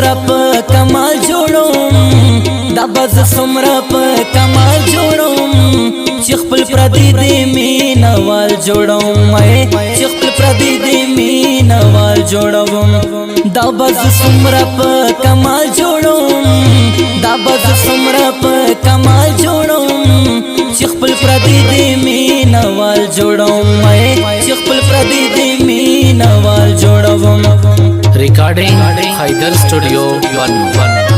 سمرا په کمال جوړوم دا بز سمرا په کمال جوړوم چې خپل پردي دې مینوال جوړوم چې خپل پردي دې مینوال جوړوم دا بز سمرا په کمال جوړوم دا بز سمرا په کمال جوړوم چې خپل پردي دې مینوال جوړوم چې خپل پردي دې مینوال جوړوم Recording Haider Studio 1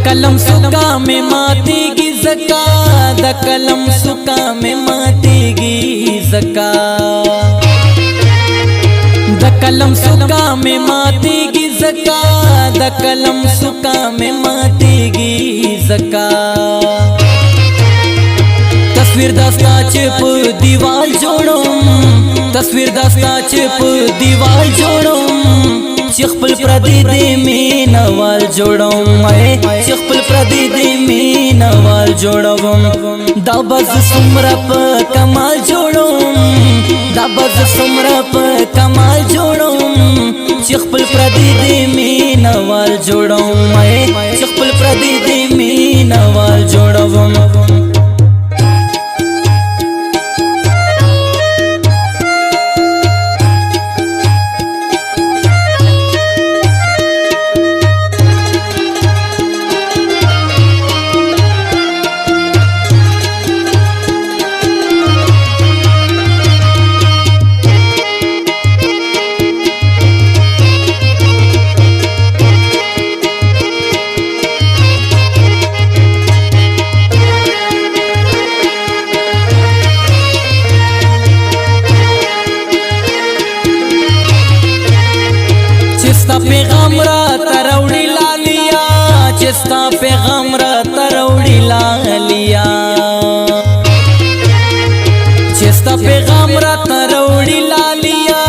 कलम सुका में मातेगी ज़का द कलम सुका में मातेगी ज़का द कलम सुका में मातेगी ज़का द कलम सुका में मातेगी ज़का तस्वीर दस्ता चिप दीवार जोड़ूं तस्वीर दस्ता चिप दीवार जोड़ूं چې خپل پردي دې مینوال جوړوم چې خپل پردي دې مینوال جوړوم دا بز سمرا په کمال جوړوم دا بز سمرا په کمال جوړوم چې خپل پردي دې مینوال جوړوم چې خپل پردي دې مینوال جوړوم चस्ता पैगाम را تروړی لالیا چستا پیغام را تروړی لالیا چستا پیغام را تروړی لالیا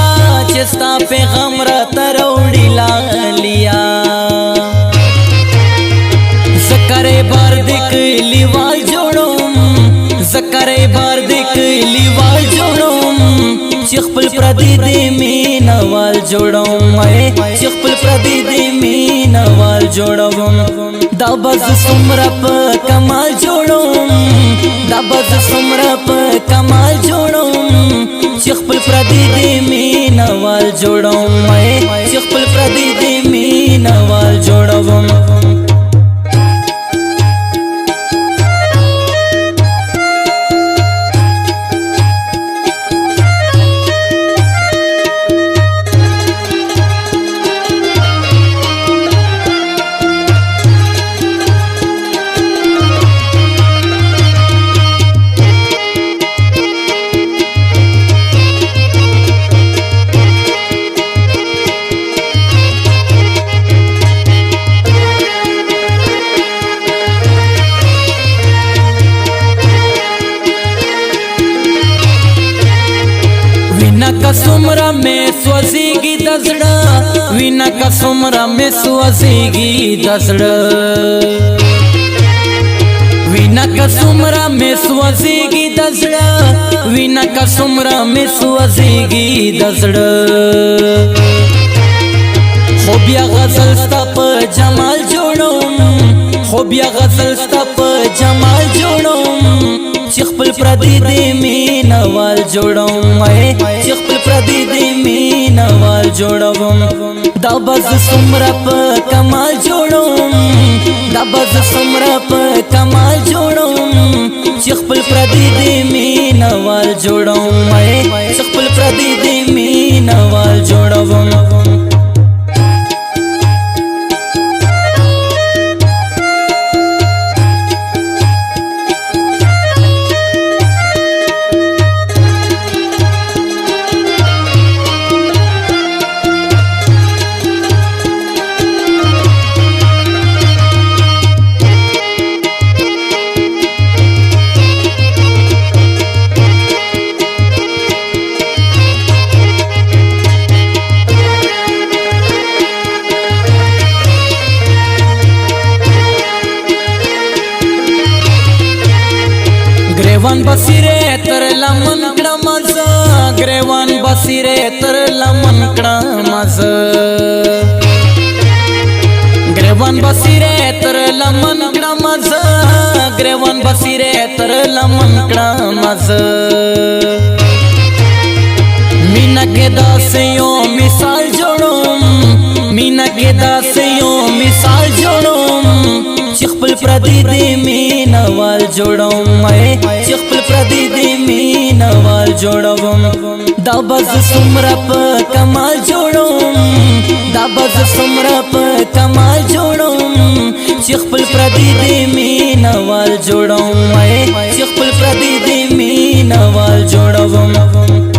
چستا پیغام را تروړی لالیا زکرې بار دک لیوال جوړوم زکرې بار دک لیوال جوړوم چې خپل پردي دې مینوال جوړوم چې خپل پردي دې مینوال جوړوم دا بز سمرا په کمال جوړوم دا بز سمرا په کمال جوړوم چې خپل پردي دې مینوال جوړوم چې خپل پردي دې مینوال جوړوم विना का सुमरा में सोज़ेगी दसड़ा विना का सुमरा में सोज़ेगी दसड़ा विना का सुमरा में सोज़ेगी दसड़ा विना का सुमरा में सोज़ेगी दसड़ा خوبیا غزل ستا په جمال جوړوم خوبیا غزل ستا په جمال جوړوم چې خپل پردي دې مینوال جوړوم چې خپل پردي دې مینوال جوړوم دا بز سمرا په کمال جوړوم دا بز سمرا په کمال جوړوم چې خپل پردي دې مینوال جوړوم چې خپل پردي دې مینوال جوړوم ग्रेवान बसिरे तर लमन कडमज ग्रेवान बसिरे तर लमन कडमज ग्रेवान बसिरे तर लमन कडमज ग्रेवान बसिरे तर लमन कडमज मीना के दासियों मिसाल जोड़ूं मीना के दासियों मिसाल जोड़ूं चिखपल प्रदी दे मीना वाल जोड़ूं मैं चिखपल प्रदी दे मीना वाल जोड़ूं दाबज सुमरप कमाल जोड़ूं दाबज सुमरप कमाल जोड़ूं चिखपल प्रदी दे मीना वाल जोड़ूं मैं चिखपल प्रदी दे मीना वाल जोड़ूं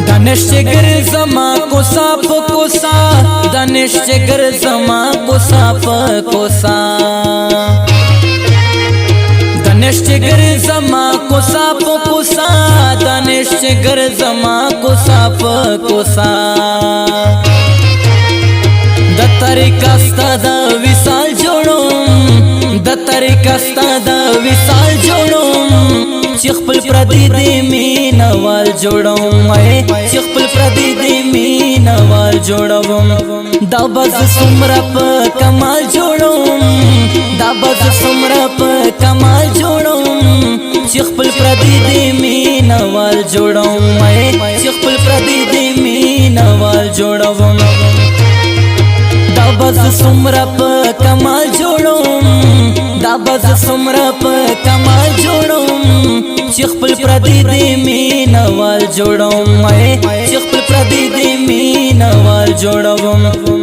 दानिश जिगर जमा कोसा कोसा दानिश जिगर जमा कोसा दानिश जिगर जमा कोसा दानिश जिगर जमा कोसा द तरीका दा विशाल जोड़ूं द तरीका दा विशाल जोड़ूं चिखपल प्रदी दे मीना वाल जोड़ूं मैं चिखपल प्रदी दे मीना वाल जोड़ूं दाबज सुमरप कमाल जोड़ूं दाबज सुमरप कमाल जोड़ूं चिखपल प्रदी दे मीना वाल जोड़ूं मैं चिखपल प्रदी दे मीना वाल जोड़ूं दाबज सुमरप कमाल जोड़ूं दाबज सुमरप कमाल जोड़ूं चिखपल प्रदी दे मीना वाल जोड़ूं मैं चिखपल प्रदी दे मीना वाल जोड़ूं